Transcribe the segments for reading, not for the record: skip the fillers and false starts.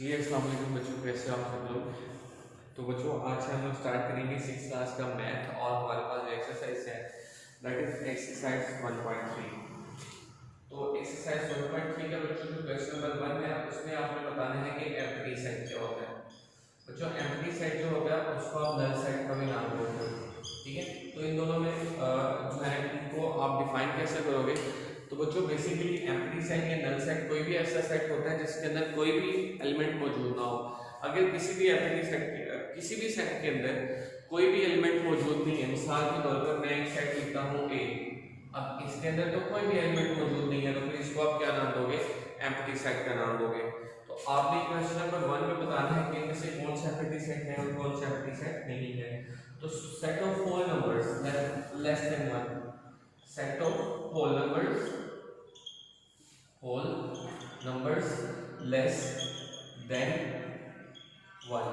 जी अस्सलाम वालेकुम बच्चों, कैसे आप सब लोग। तो बच्चों आज से हम लोग स्टार्ट करेंगे 6th क्लास का मैथ और हमारे पास जो एक्सरसाइज है दैट इज एक्सरसाइज 1.3। तो एक्सरसाइज 1.3 का बच्चों जो क्वेश्चन नंबर 1 है उसमें आपने बताना है कि एम्प्टी सेट क्या होता है। बच्चों एम्प्टी सेट जो होता है उसको आप नल सेट का भी नाम बोलते हो, ठीक है। तो इन दोनों में जो है इनको आप डिफाइन कैसे करोगे। तो बच्चों बेसिकली एम्प्टी सेट या नल सेट कोई भी ऐसा सेट होता है जिसके अंदर कोई भी एलिमेंट मौजूद ना हो। अगर किसी भी एम्प्टी सेट किसी भी सेट के अंदर कोई भी एलिमेंट मौजूद नहीं है, मिसाल के तौर पर मैं एक सेट लिखता हूँ ए, अब इसके अंदर तो कोई भी एलिमेंट मौजूद नहीं है, तो फिर इसको आप क्या नाम दोगे, एम्प्टी सेट का नाम दोगे। तो आपने क्वेश्चन नंबर 1 में बताना है कि इनमें से कौन सा एम्प्टी सेट है और कौन सा एम्प्टी सेट नहीं है। तो set of whole numbers less than 1, set of whole numbers less than 1।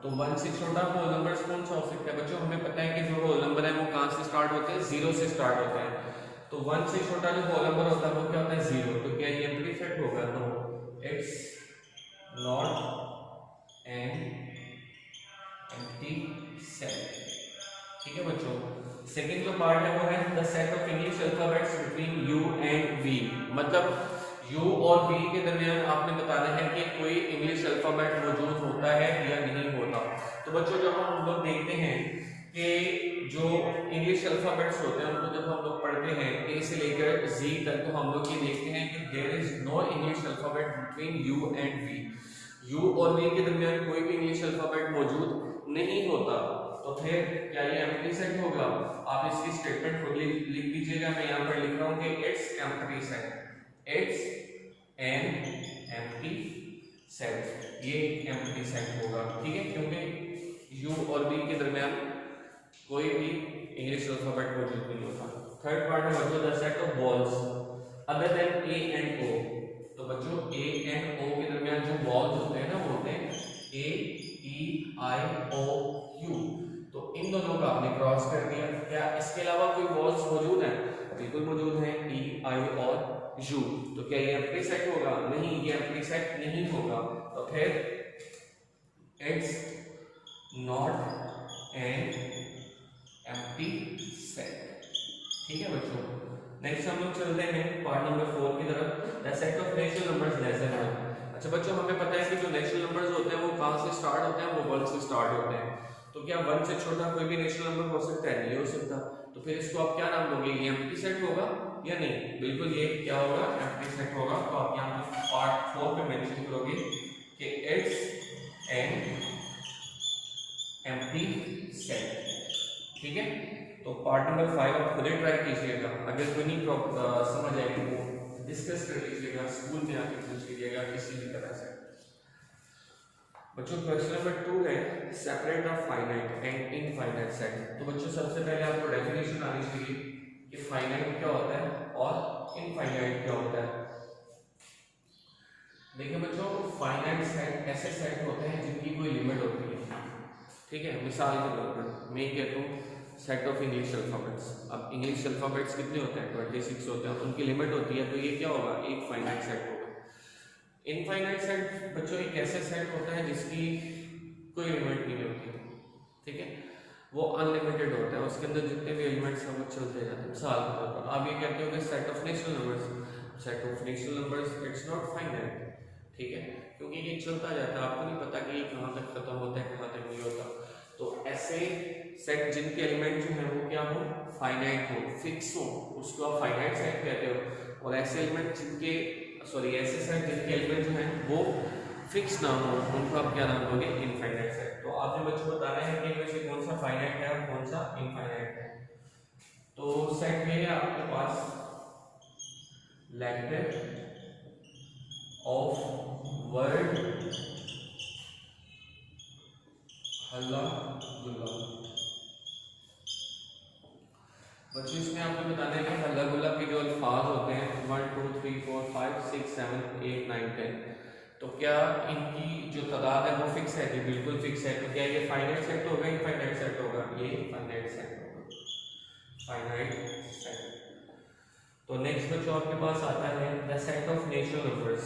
तो 1 से छोटा होल नंबर्स कौन सा हो सकता है बच्चों, हमें पता है कि जो होल नंबर है वो कहां से स्टार्ट होते हैं, 0 से स्टार्ट होते हैं। तो 1 से छोटा जो होल नंबर होता है वो क्या होता है, 0। तो क्या ये एम्प्टी सेट होगा, no it's not an empty set, ठीक है बच्चों। सेकंड जो पार्ट है वो है the set of English alphabets between U and V, मतलब यू और वी के दरमियान आपने बताना है कि कोई इंग्लिश अल्फाबेट मौजूद होता है या नहीं होता। तो बच्चों जब हम लोग देखते हैं कि जो इंग्लिश अल्फाबेट्स होते हैं उनको जब हम लोग पढ़ते हैं ए से लेकर जी तक, तो हम लोग ये देखते हैं कि there is no English alphabet between U and V. U और वी के दरमियान कोई भी इंग्लिश अल्फाबेट मौजूद नहीं होता। तो फिर क्या ये एम्प्टी सेट होगा। आप इसकी स्टेटमेंट खुद लिख दीजिएगा, मैं यहाँ पर लिख रहा हूँ कि it's empty set, it's an empty set, ये एम्प्टी सेट होगा, ठीक है, क्योंकि यू और बी के दरमियान कोई भी इंग्लिश अल्फाबेट मौजूद नहीं होता। थर्ड पार्ट है बच्चों the set of balls other than A and O. तो बच्चों ए एंड ओ के दरमियान जो बॉल्स होते हैं ना वो होते हैं ए ई आई ओ यू। तो इन दोनों का आपने क्रॉस कर दिया। क्या इसके अलावा कोई बॉल्स मौजूद हैं, बिल्कुल मौजूद हैं, ई आई और यू। तो क्या ये एम्प्टी सेट होगा, नहीं ये एम्प्टी सेट नहीं होगा। तो फिर it's not an empty set, ठीक है बच्चों। नेक्स्ट हम लोग चलते हैं पार्ट नंबर 4 की तरफ, the set of natural numbers less than 1। अच्छा बच्चों हमें पता है कि जो नेचुरल नंबर्स होते हैं वो कहां से स्टार्ट होते हैं, वो 1 से स्टार्ट होते हैं। तो क्या 1 से छोटा कोई भी नेचुरल नंबर हो सकता है, नहीं हो सकता। तो फिर इसको आप क्या नाम दोगे, ये एम्प्टी सेट होगा या नहीं, बिल्कुल ये क्या होगा, एम्प्टी सेट होगा। तो आप यहाँ पे पार्ट 4 पे मेंशन करोगे कि इट्स एन एम्प्टी सेट, ठीक है। तो पार्ट नंबर 5 आप खुद ही ट्राई कीजिएगा, अगर कोई नहीं समझ आएगी वो डिस्कस कर लीजिएगा, स्कूल में आके पूछ लीजिएगा किसी भी तरह से। बच्चों क्वेश्चन नंबर 2 है separate of finite and infinite set. तो बच्चों सबसे पहले आपको डेफिनेशन आनी चाहिए कि फाइनाइट क्या होता है और इनफाइनाइट क्या होता है। देखिए बच्चों फाइनाइट सेट ऐसे सेट होते हैं जिनकी कोई लिमिट होती है, ठीक है। मिसाल के तौर पर मैं कहता हूँ सेट ऑफ इंग्लिश अल्फाबेट्स। अब इंग्लिश अल्फाबेट्स कितने होते हैं, 26 होते हैं, उनकी लिमिट होती है। तो ये क्या होगा, एक फाइनाइट सेट होगा। इनफाइनाइट सेट बच्चों एक ऐसे सेट होता है जिसकी कोई लिमिट नहीं होती, ठीक है, वो अनलिमिटेड होता है, उसके अंदर जितने भी एलिमेंट्स हैं वो चलते जाते हैं। मिसाल के तौर पर आप ये कहते हो कि set of natural numbers, set of natural numbers it's not finite, ठीक है, क्योंकि ये चलता जाता है, आपको नहीं पता कि ये कहाँ तक खत्म होता है कहाँ तक नहीं होता। तो ऐसे सेट जिनके एलिमेंट जो है वो क्या हो, फाइनाइट हो, फिक्स हो, उसको आप फाइनाइट सेट कहते हो। और ऐसे एलिमेंट जिनके ऐसे सेट जिनके एलिमेंट जो हैं वो फिक्स ना हो, उनको आप क्या नाम दोगे, इनफाइनाइट सेट। तो आपने बच्चों बताना है कि इनमें से कौन सा फाइनाइट है और कौन सा इनफाइनाइट है। तो सेट में है आपके पास लेटर ऑफ वर्ड हल्ला गुल्ला। बच्चों इसमें आपको बताना है कि हल्ला गुल्ला के जो अल्फाज होते हैं 1 2 3 4 5 6 7 8 9 10, तो क्या इनकी जो तादाद है वो फिक्स है, जी बिल्कुल फिक्स है। तो क्या ये फाइनाइट सेट होगा, इनफाइनाइट सेट होगा, ये फाइनाइट सेट होगा, फाइनाइट सेट। तो नेक्स्ट बच्चों आपके पास आता है the set of natural numbers.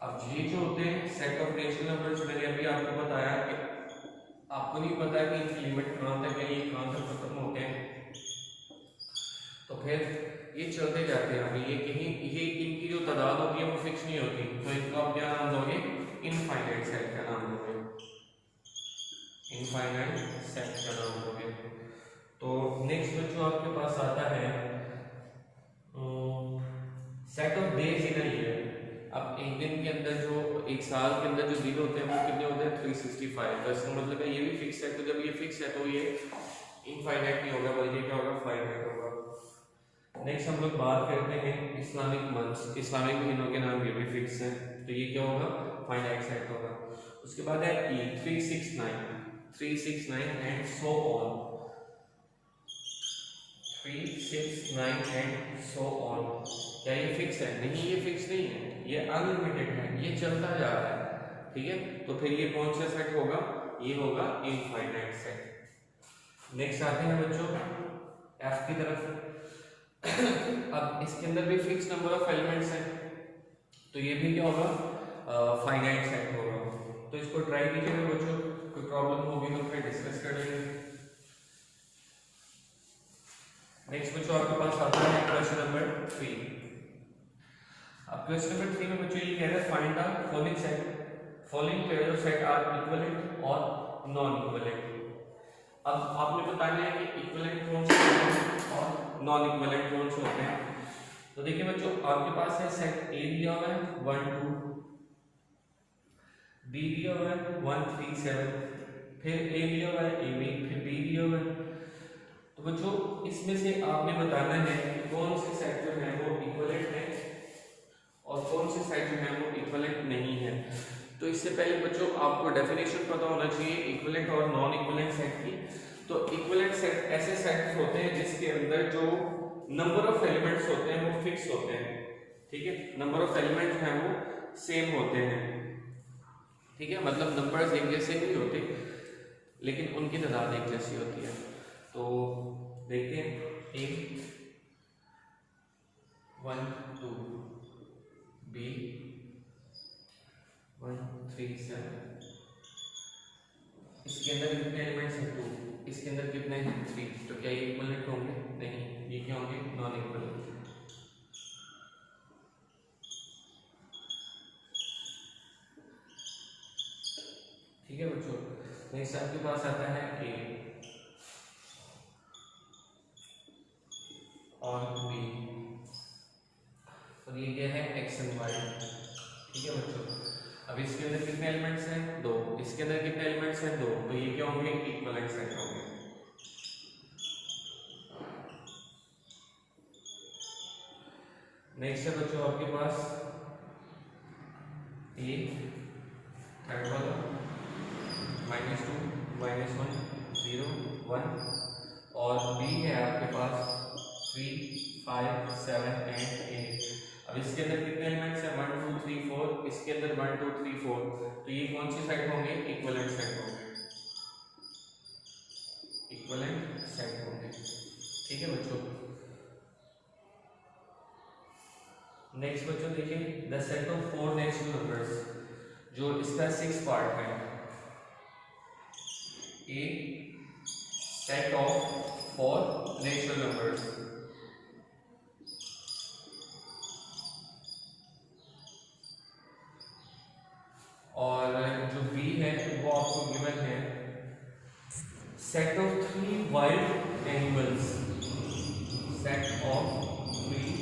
अब ये जो होते हैं सेट ऑफ नेचुरल नंबर्स, मैंने अभी आपको बताया कि आपको नहीं पता कि इनकी लिमिट कहाँ तक है, ये कहाँ तक खत्म होते हैं, तो फिर ये चलते जाते हैं। अभी ये कहीं ये इनकी जो तादाद होती है वो फिक्स नहीं होती, तो इनको आप क्या नाम दोगे, इनफाइनाइट सेट का नाम दोगे, इनफाइनाइट सेट का नाम दोगे। तो नेक्स्ट जो आपके पास आता है set of days in a year. अब एक दिन के अंदर जो एक साल के अंदर जो दिन होते हैं वो कितने होते हैं, 365। तो इसका मतलब है ये भी फिक्स है, तो जब ये फिक्स है तो ये इनफाइनाइट नहीं होगा बल्कि क्या होगा, फाइनाइट होगा। नेक्स्ट हम लोग बात करते हैं इस्लामिक मंथ्स। इस्लामिक महीनों के नाम ये भी फिक्स है, तो ये क्या होगा, फाइनाइट सेट होगा। उसके बाद है Eid, 369 and so on, 369 and so on. क्या ये फिक्स है? नहीं, ये फिक्स नहीं है, ये अनलिमिटेड है, ये चलता जा रहा है, ठीक है। तो फिर ये कौन सा सेट होगा, ये होगा इनफाइनाइट सेट। नेक्स्ट आते हैं बच्चों एफ की तरफ। अब इसके अंदर भी फिक्स नंबर ऑफ एलिमेंट्स हैं, तो ये भी क्या होगा, फाइनाइट सेट होगा। तो इसको ट्राई कीजिएगा बच्चों, कोई प्रॉब्लम होगी तो फिर डिस्कस कर लेंगे। नेक्स्ट बच्चों आपके पास आता है क्वेश्चन नंबर 3। अब क्वेश्चन नंबर 3 में बच्चों ये कह रहा है find the following set, following pair of set are equivalent और नॉन इक्विवेलेंट। अब आपने बताना है कि इक्विवेलेंट कौन से होते हैं और नॉन इक्विवेलेंट कौन से होते हैं। तो देखिए बच्चों आपके पास है सेट ए दिया हुआ है 1 2, बी दिया हुआ है 1 3 7, फिर ए दिया हुआ है AB, फिर बी दिया हुआ है। तो बच्चों इसमें से आपने बताना है कि कौन से सेट जो है वो इक्विवेलेंट है और कौन से सेट जो है वो इक्विवेलेंट नहीं है। तो इससे पहले बच्चों आपको डेफिनेशन पता होना चाहिए इक्विवेलेंट और नॉन इक्विवेलेंट सेट की। तो इक्विवेलेंट सेट ऐसे सेट्स होते हैं जिसके अंदर जो नंबर ऑफ एलिमेंट्स होते हैं वो फिक्स होते हैं, ठीक है, नंबर ऑफ एलिमेंट्स हैं वो सेम होते हैं, ठीक है, मतलब नंबर्स एक जैसे नहीं होते लेकिन उनकी तादाद एक जैसी होती है। तो देखते हैं ए 1 2, बी 1 3 7, इसके अंदर कितने एलिमेंट्स हैं 2, इसके अंदर कितने हैं 3, तो क्या ये इक्विवेलेंट होंगे? नहीं, ये क्या होंगे, नॉन इक्विवेलेंट। ठीक है बच्चों, नेक्स्ट आपके पास आता है ए और बी और ये क्या है एक्स एंड वाई, ठीक है बच्चों। अब इसके अंदर कितने एलिमेंट्स हैं 2, इसके अंदर कितने एलिमेंट्स हैं 2, तो ये क्या होंगे, इक्विवेलेंट सेट होंगे। नेक्स्ट है बच्चों आपके पास ए थर्ड वाला -2 -1 0 1 और बी है आपके पास 3 5 7 एंड 8। अब इसके अंदर कितने एलिमेंट्स हैं 1 2 3 4, इसके अंदर 1 2 3 4, तो ये कौन सी सेट होंगे, इक्विवेलेंट सेट होंगे, इक्विवेलेंट सेट होंगे, ठीक है बच्चों। नेक्स्ट बच्चों देखिए the set of 4 natural numbers, जो इसका 6 पार्ट है। ए सेट ऑफ 4 नेचुरल नंबर्स, और जो बी है वो आपको गिवन है set of 3 wild animals, set of 3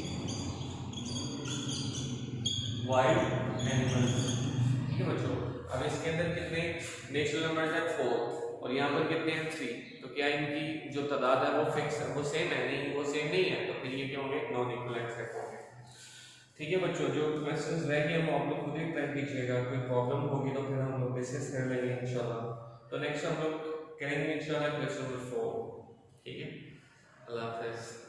wild animals, ठीक है बच्चों। अब इसके अंदर कितने नेचुरल नंबर्स हैं 4 और यहाँ पर कितने हैं 3, तो क्या इनकी जो तादाद है वो फिक्स है, वो सेम है? नहीं, वो सेम नहीं है, तो फिर ये क्या होंगे, नॉन इक्विवेलेंट सेट होंगे, ठीक है बच्चों। जो क्वेश्चंस रह गए वो आप लोग खुद ही ट्राई कीजिएगा, कोई प्रॉब्लम होगी तो फिर हम लोग डिस्कस कर लेंगे इंशाल्लाह। तो नेक्स्ट हम लोग करेंगे इंशाल्लाह क्वेश्चन नंबर 4, ठीक है। अल्लाह हाफिज़।